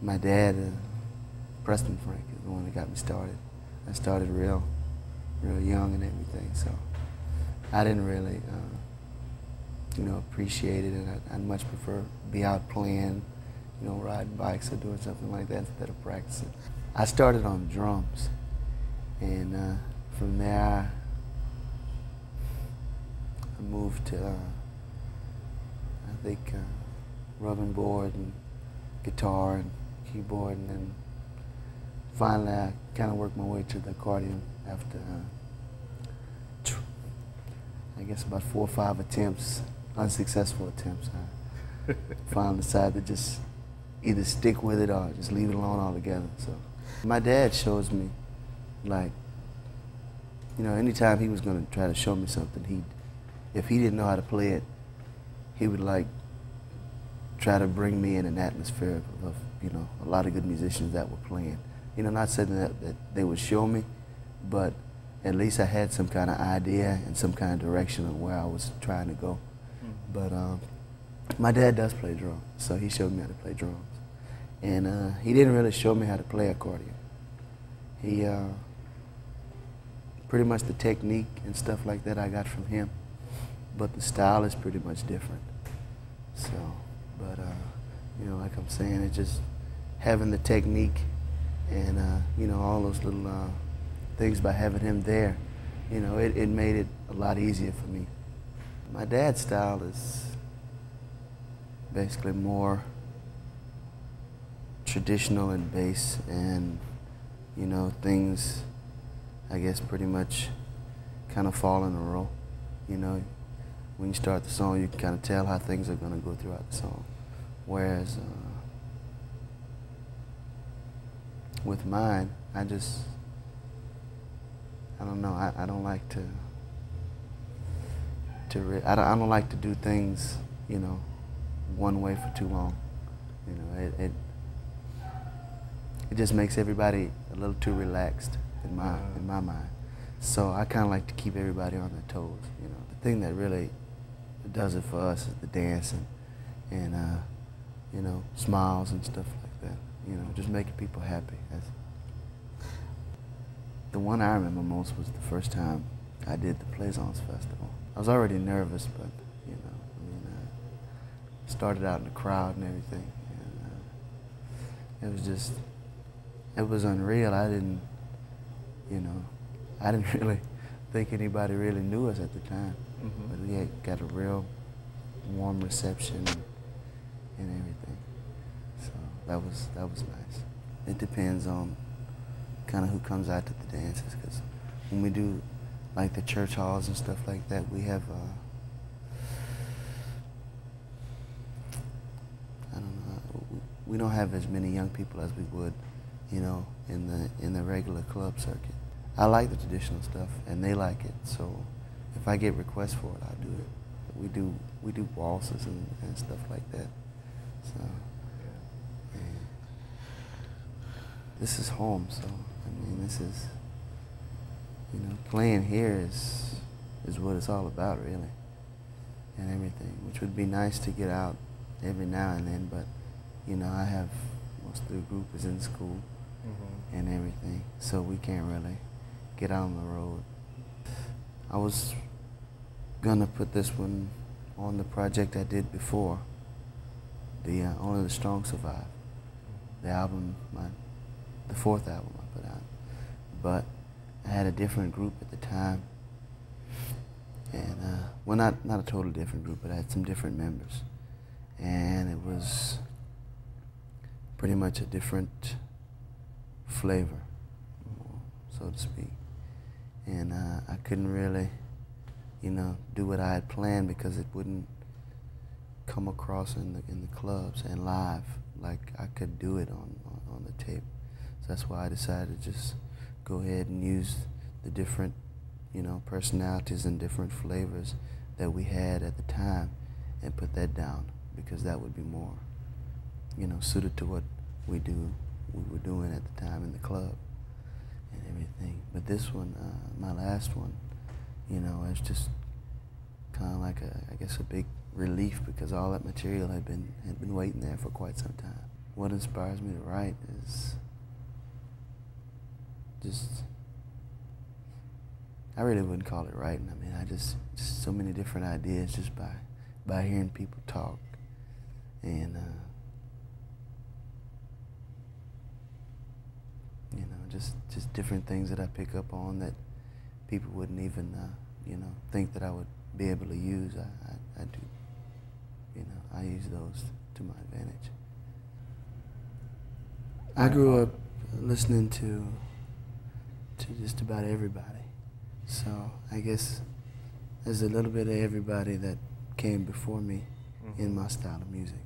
My dad, Preston Frank, is the one that got me started. I started real young and everything, so I didn't really, appreciate it, and I'd much prefer be out playing, riding bikes or doing something like that instead of practicing. I started on drums, and from there I moved to, I think, rubbing board and guitar and keyboard, and then finally I kind of worked my way to the accordion after, I guess, about 4 or 5 attempts, unsuccessful attempts. I finally decided to just either stick with it or just leave it alone altogether. So my dad shows me, like, anytime he was going to try to show me something, if he didn't know how to play it, he would like try to bring me in an atmosphere of a lot of good musicians that were playing. Not saying that they would show me, but at least I had some kind of idea and some kind of direction of where I was trying to go. But my dad does play drums, so he showed me how to play drums. And he didn't really show me how to play accordion. He, pretty much the technique and stuff like that I got from him, but the style is pretty much different. So, but like I'm saying, it's just having the technique and all those little things by having him there, it made it a lot easier for me. My dad's style is basically more traditional in bass, and things, I guess, pretty much kind of fall in a row. When you start the song, you can kind of tell how things are going to go throughout the song. Whereas with mine, I don't know. I don't like I don't like to do things, one way for too long. It just makes everybody a little too relaxed in my mind. So I kind of like to keep everybody on their toes. The thing that really does it for us is the dancing and smiles and stuff like that. Just making people happy. The one I remember most was the first time I did the Plaisance Festival. I was already nervous, but I started out in the crowd and everything, and it was unreal. I didn't really think anybody really knew us at the time, but we had got a real warm reception and everything. So that was nice. It depends on kind of who comes out to the dances, because when we do like the church halls and stuff like that, we have I don't know, we don't have as many young people as we would, in the regular club circuit. I like the traditional stuff, and they like it. So if I get requests for it, I'll do it. We do waltzes and stuff like that. So this is home. So this is playing here is what it's all about, really, and everything. Which would be nice to get out every now and then, but I have most of the group is in school and everything, so we can't really get out on the road. I was gonna put this one on the project I did before, the Only the Strong Survive, the album, the 4th album I put out, but I had a different group at the time, and well, not a totally different group, but I had some different members, and it was pretty much a different flavor, so to speak. And I couldn't really, do what I had planned, because it wouldn't come across in the clubs and live like I could do it on the tape. So that's why I decided to just go ahead and use the different, personalities and different flavors that we had at the time and put that down, because that would be more, suited to what we were doing at the time in the club and everything. But this one, my last one, it's just kind of like I guess a big relief, because all that material had been waiting there for quite some time. what inspires me to write is just, I really wouldn't call it writing. I mean, just so many different ideas just by hearing people talk. And, you know, just different things that I pick up on that people wouldn't even, you know, think that I would be able to use. I do, you know, I use those to my advantage. I grew up listening to just about everybody. So I guess there's a little bit of everybody that came before me in my style of music.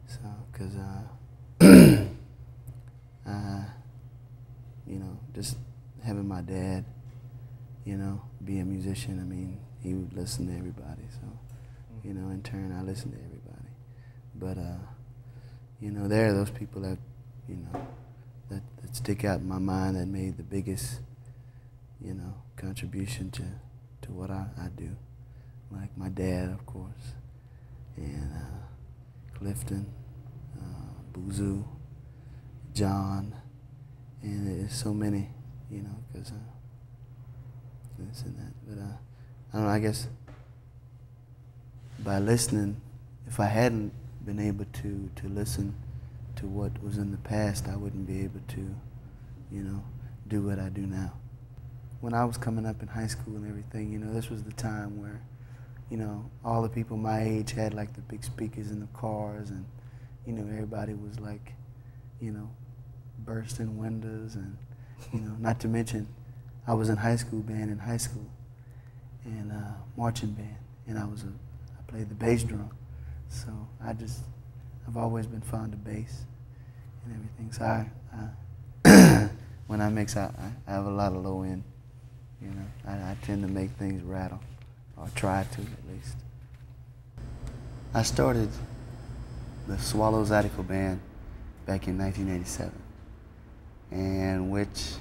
So, because, you know, just having my dad, you know, be a musician, I mean, he would listen to everybody. So, you know, in turn, I listen to everybody. But, you know, there are those people that, you know, that stick out in my mind that made the biggest, you know, contribution to what I do. Like my dad, of course, and Clifton, Buzu, John, and there's so many, you know, because this and that. But I don't know, I guess by listening, if I hadn't been able to listen to what was in the past, I wouldn't be able to, you know, do what I do now. When I was coming up in high school and everything, you know, this was the time where, you know, all the people my age had like the big speakers in the cars, and, you know, everybody was like, you know, bursting windows, and, you know, not to mention, I was in high school band in high school, and marching band, and I played the bass drum. So I've always been fond of bass and everything. So I when I mix, I have a lot of low end. You know, I tend to make things rattle, or try to at least. I started the Swallow Zydeco Band back in 1987, and which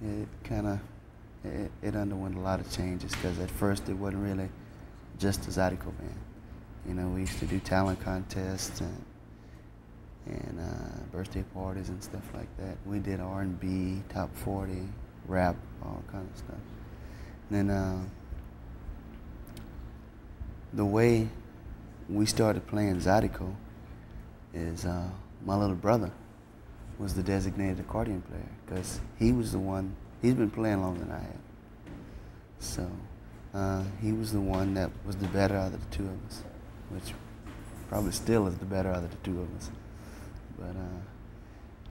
it kind of it underwent a lot of changes, because at first it wasn't really just a Zydeco band. You know, we used to do talent contests and birthday parties and stuff like that. We did R&B, top 40, rap, all kind of stuff. And then the way we started playing Zydeco is my little brother was the designated accordion player, because he was the one, he's been playing longer than I have. So he was the one that was the better out of the two of us, which probably still is the better out of the two of us. But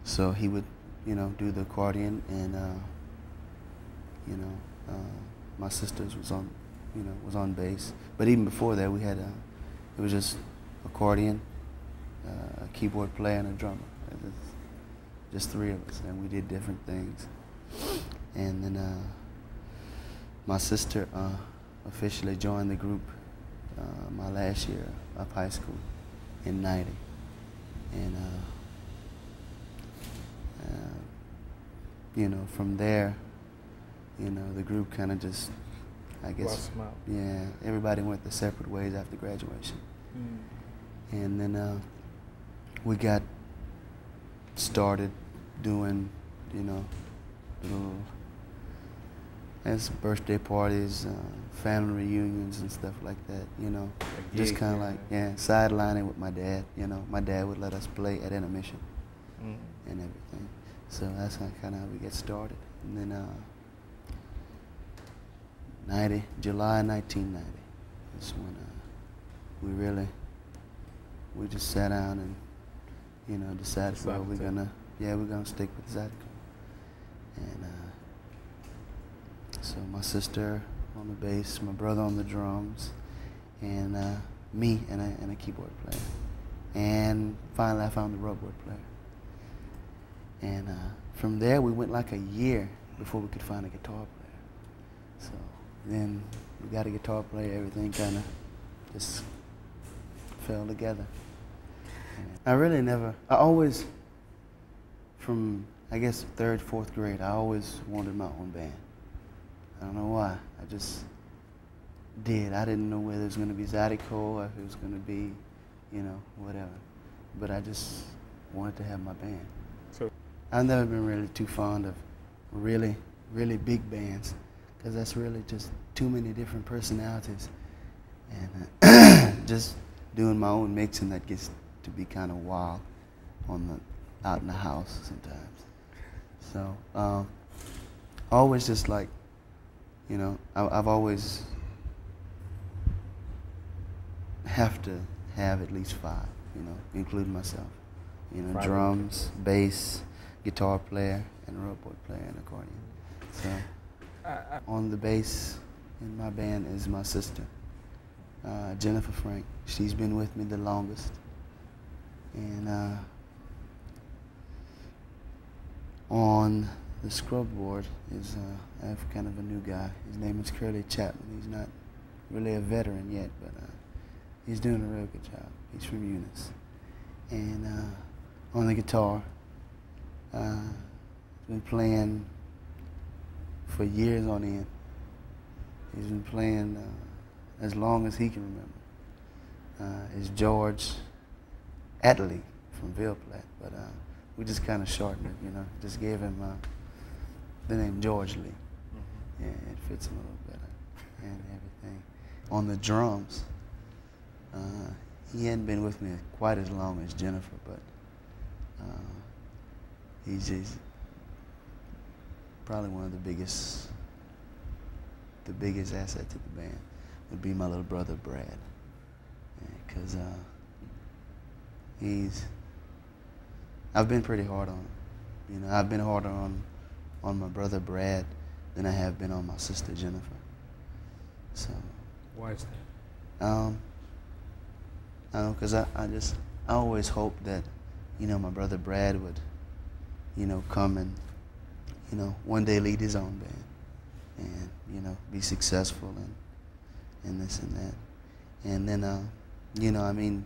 so he would, you know, do the accordion, and you know, my sisters was on, you know, was on bass. But even before that, we had it was just accordion, a keyboard player, and a drummer. Just three of us, and we did different things. And then my sister officially joined the group my last year of high school in '90, and you know, from there, you know, the group kind of just, I guess, yeah, everybody went their separate ways after graduation. And then we got started doing, you know, little birthday parties, family reunions and stuff like that, you know. Just kind of like, yeah, sidelining with my dad, you know. My dad would let us play at intermission and everything. So that's kind of how we get started. And then July 1990 is when we just sat down and, you know, decided, well, we're gonna stick with Zydeco. And so my sister on the bass, my brother on the drums, and me and a keyboard player. And finally I found the rubboard player. And from there we went like a year before we could find a guitar player. So then we got a guitar player, everything kind of just fell together. And I always, from I guess 3rd, 4th grade, I always wanted my own band. I don't know why, I just did. I didn't know whether it was going to be Zydeco or if it was going to be, you know, whatever. but I just wanted to have my band. So I've never been really too fond of really, really big bands, because that's really just too many different personalities. And just doing my own mixing, that gets to be kind of wild out in the house sometimes. So always just like, you know, I've always have to have at least 5, you know, including myself. You know, drums, bass, guitar player, and rubber player and accordion. So on the bass in my band is my sister, Jennifer Frank. She's been with me the longest. And on the scrub board is I have kind of a new guy. His name is Curly Chapman. He's not really a veteran yet, but he's doing a real good job. He's from Eunice. And on the guitar, been playing for years on end. He's been playing as long as he can remember. Is George Atlee from Ville Platte, but we just kind of shortened it, you know. Just gave him the name George Lee. Mm-hmm. Yeah, it fits him a little better and everything. On the drums, he hadn't been with me quite as long as Jennifer, but he's probably one of the biggest assets to the band would be my little brother Brad, because I've been pretty hard on him. You know, I've been harder on my brother Brad than I have been on my sister Jennifer. So. Why is that? I don't know, because I always hoped that, you know, my brother Brad would, you know, come and, you know, one day lead his own band and, you know, be successful and this and that. And then, you know, I mean,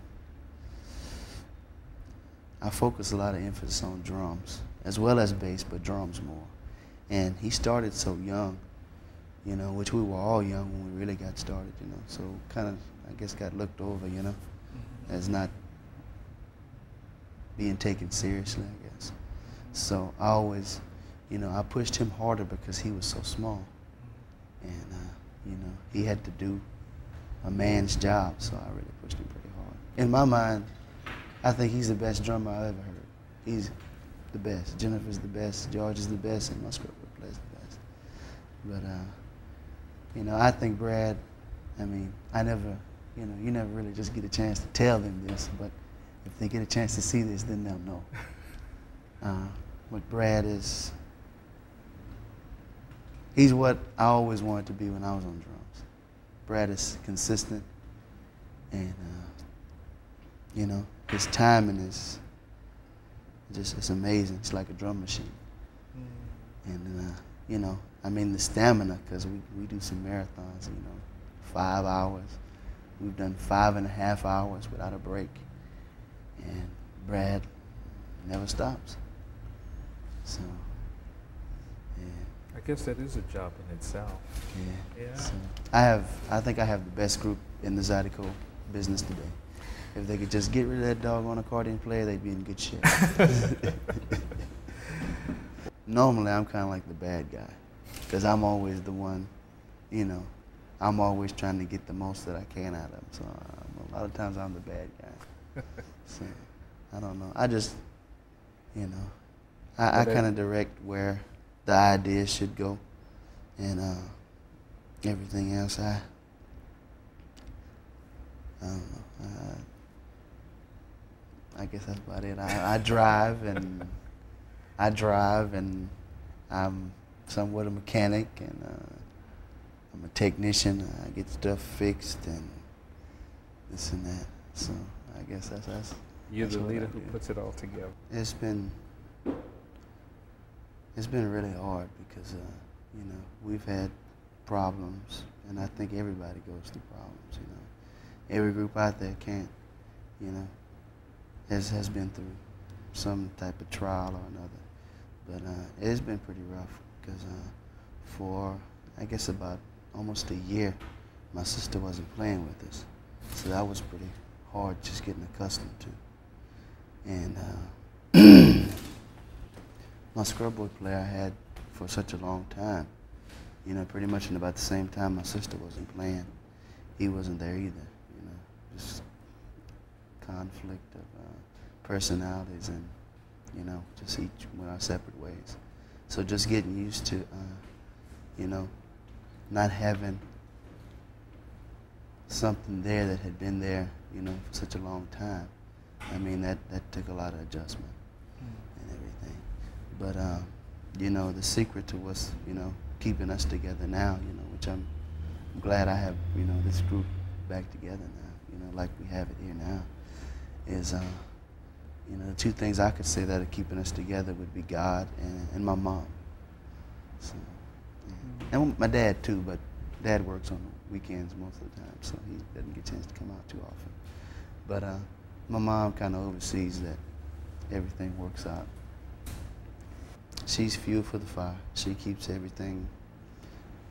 I focus a lot of emphasis on drums as well as bass, but drums more. And he started so young, you know, which we were all young when we really got started, you know, so kind of, I guess, got looked over, you know, as not being taken seriously, I guess. So I always, you know, I pushed him harder because he was so small. And, you know, he had to do a man's job, so I really pushed him pretty hard. In my mind, I think he's the best drummer I've ever heard. He's the best. Jennifer's the best. George is the best, and my scrub plays the best. But, you know, I think Brad, I mean, you know, you never really just get a chance to tell them this, but if they get a chance to see this, then they'll know. But Brad he's what I always wanted to be when I was on drums. Brad is consistent, and, you know, his timing is just, it's amazing. It's like a drum machine. And, you know, I mean, the stamina, because we do some marathons, you know, 5 hours. We've done 5.5 hours without a break. And Brad never stops. So, yeah. I guess that is a job in itself. Yeah. Yeah. So I think I have the best group in the Zydeco business today. If they could just get rid of that doggone accordion player, they'd be in good shape. Normally, I'm kind of like the bad guy, because I'm always the one, you know, I'm always trying to get the most that I can out of them. So a lot of times I'm the bad guy. So I don't know. I just, you know, I kind of direct where the ideas should go, and everything else I don't know. I guess that's about it. I drive and I'm somewhat a mechanic, and I'm a technician. I get stuff fixed and this and that. So I guess that's You're the leader who puts it all together. It's been really hard because you know, we've had problems, and I think everybody goes through problems. You know, every group out there can't, you know, has been through some type of trial or another. But it's been pretty rough because for, I guess, about almost a year, my sister wasn't playing with us. So that was pretty hard just getting accustomed to. And my scrub boy player I had for such a long time, you know, pretty much in about the same time my sister wasn't playing. He wasn't there either, you know, just conflict of personalities and, you know, just each went our separate ways. So just getting used to, you know, not having something there that had been there, you know, for such a long time. I mean, that took a lot of adjustment and everything. But, you know, the secret to what's, you know, keeping us together now, you know, which I'm glad I have, you know, this group back together now, you know, like we have it here now, is, you know, the two things I could say that are keeping us together would be God and my mom. So, yeah. And my dad too, but Dad works on the weekends most of the time, so he doesn't get a chance to come out too often. But my mom kind of oversees that everything works out. She's fuel for the fire. She keeps everything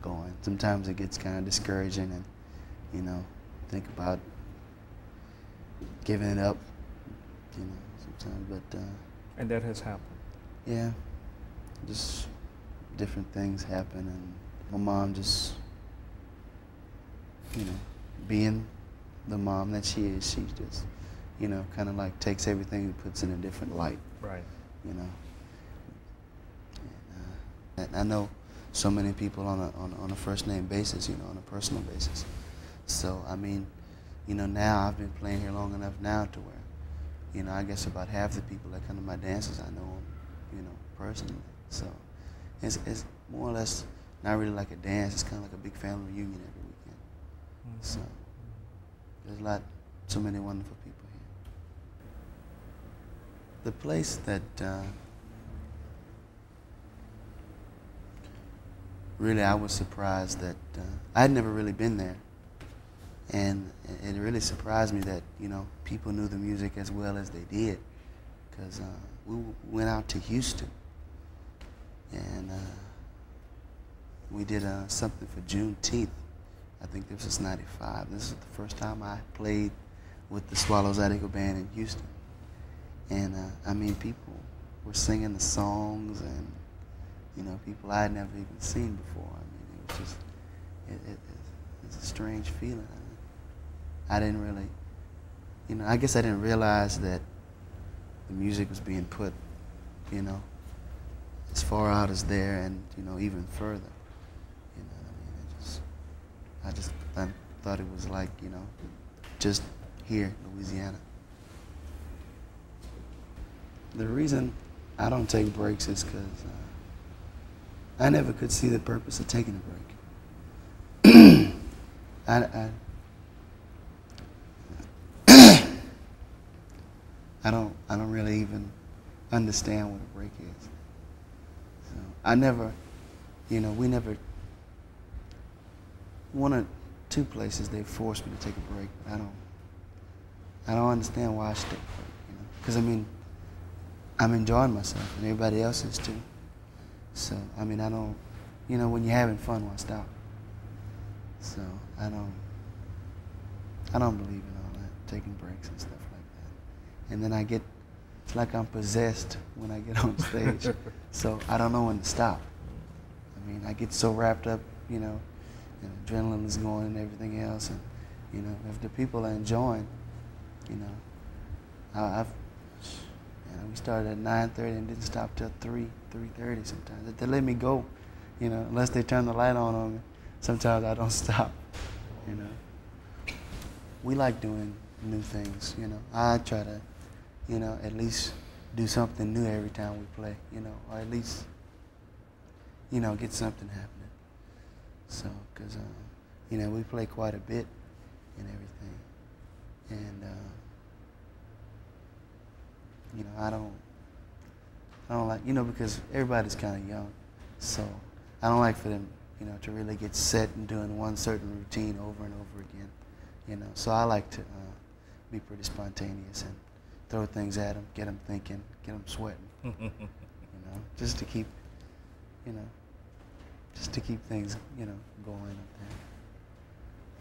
going. Sometimes it gets kind of discouraging and, you know, think about giving it up, you know, sometimes, but... and that has happened? Yeah, just different things happen, and my mom just, you know, being the mom that she is, she just, you know, kind of like takes everything and puts it in a different light. Right. You know. And I know so many people on a first name basis, you know, on a personal basis. So, I mean, you know, now I've been playing here long enough now to where, you know, I guess about half the people that come to my dances I know them, you know, personally. So it's more or less not really like a dance. It's kind of like a big family reunion every weekend. Mm-hmm. So there's so many wonderful people here. The place that really I was surprised that I'd never really been there. And it really surprised me that, you know, people knew the music as well as they did. Because we went out to Houston and we did something for Juneteenth. I think this was '95. This is the first time I played with the Swallows Attica Band in Houston. And I mean, people were singing the songs and, you know, people I had never even seen before. I mean, it was just, it's a strange feeling. I didn't really, you know, I guess I didn't realize that the music was being put, you know, as far out as there and, you know, even further. You know what I mean? I just thought it was like, you know, just here in Louisiana. The reason I don't take breaks is because I never could see the purpose of taking a break. I don't really even understand what a break is. So I never, you know, we never, one or two places they forced me to take a break. I don't understand why I should take a break, you know, because I mean, I'm enjoying myself and everybody else is too. So, I mean, I don't, you know, when you're having fun, why stop? So, I don't believe in all that, taking breaks and stuff like that. And then it's like I'm possessed when I get on stage. So, I don't know when to stop. I mean, I get so wrapped up, you know, and adrenaline is going and everything else. And, you know, if the people are enjoying, you know, we started at 9:30 and didn't stop till 3:30 sometimes. They let me go, you know, unless they turn the light on me. Sometimes I don't stop, you know. We like doing new things, you know. I try to, you know, at least do something new every time we play, you know, or at least, you know, get something happening. So, because, you know, we play quite a bit and everything. And, you know, I don't like, you know, because everybody's kind of young, so I don't like for them, you know, to really get set and doing one certain routine over and over again, you know. So I like to be pretty spontaneous and throw things at them, get them thinking, get them sweating, you know, just to keep, you know, just to keep things, you know, going up there.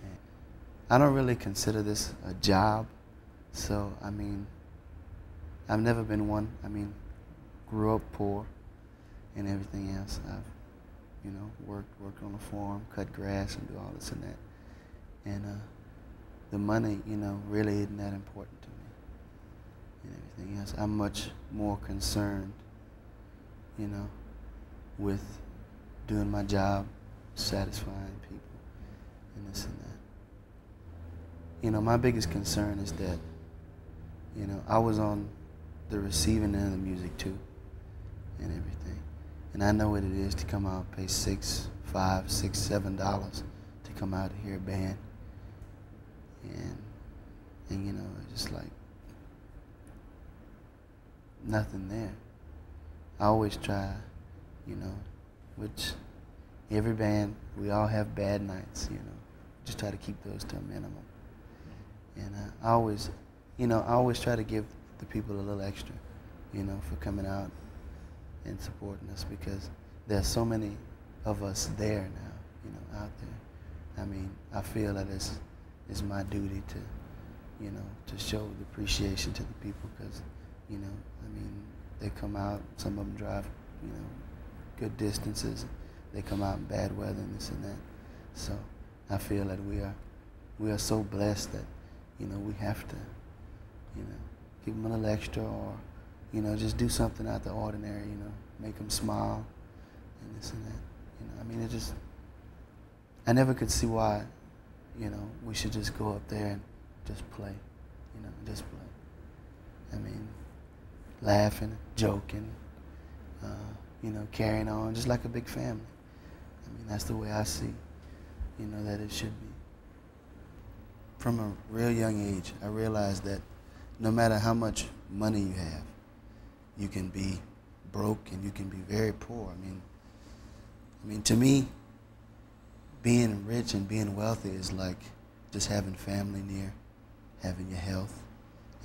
And I don't really consider this a job, so I mean, I've never been one. I mean, grew up poor and everything else. I've, worked on a farm, cut grass, and do all this and that. And the money, really isn't that important to me and everything else. I'm much more concerned, with doing my job, satisfying people, and this and that. My biggest concern is that, I was on the receiving end of the music too, and everything. And I know what it is to come out and pay $6, $5, $6, $7 to come out and hear a band. And it's just like nothing there. I always try, which every band, we all have bad nights, just try to keep those to a minimum. And I always try to give the people a little extra, for coming out and supporting us, because there's so many of us there now, out there. I mean, I feel that it's my duty to show the appreciation to the people, because, they come out, some of them drive, good distances. They come out in bad weather and this and that. So I feel that we are so blessed that, we have to, give them a little extra, or, just do something out the ordinary, make them smile and this and that. I never could see why, we should just go up there and just play, just play. I mean, laughing, joking, carrying on, just like a big family. That's the way I see, that it should be. From a real young age, I realized that no matter how much money you have, you can be broke and you can be very poor. To me, being rich and being wealthy is like just having family near, having your health,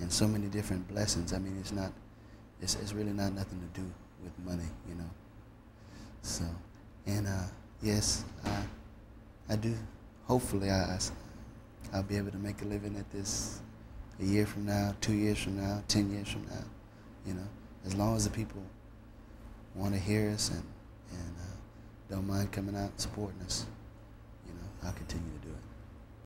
and so many different blessings. It's really not nothing to do with money, So, and yes, I do. Hopefully, I'll be able to make a living at this a year from now, 2 years from now, 10 years from now. As long as the people want to hear us and don't mind coming out and supporting us, I'll continue to do it.